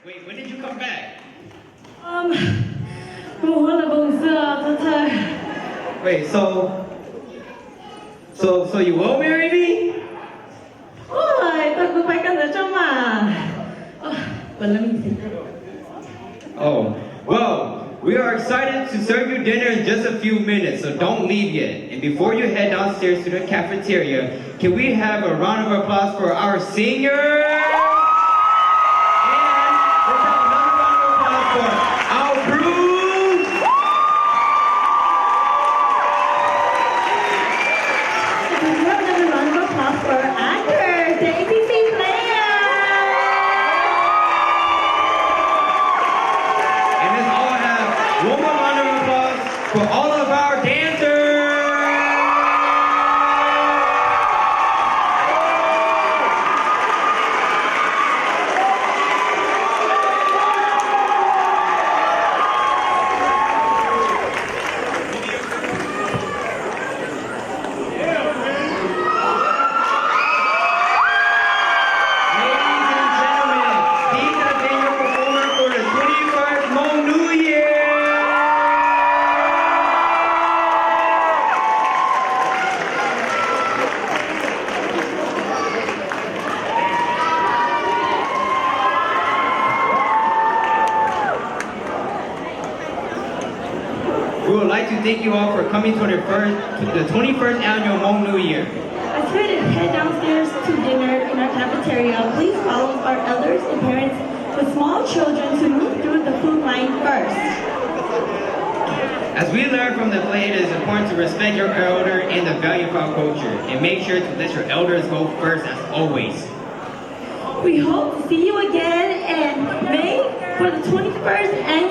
Wait, when did you come back? Wait, so you will marry me? But let me see. Oh, well, we are excited to serve you dinner in just a few minutes, so don't leave yet. And before you head downstairs to the cafeteria, can we have a round of applause for our seniors? And let's have another round of applause for our crew. Let's have another round of applause for our actors, the ABC players. And let's all have one more round of applause for all of our dancers. Ladies and gentlemen, these have been your performers for the 21st Hmong New Year. We would like to thank you all for coming to the 21st Annual Hmong New Year. As we head downstairs to dinner in our cafeteria, please follow our elders and parents with small children to move through the food line first. As we learn from the play, it is important to respect your elder and the value of our culture, and make sure to let your elders go first as always. We hope to see you again in May for the 21st Annual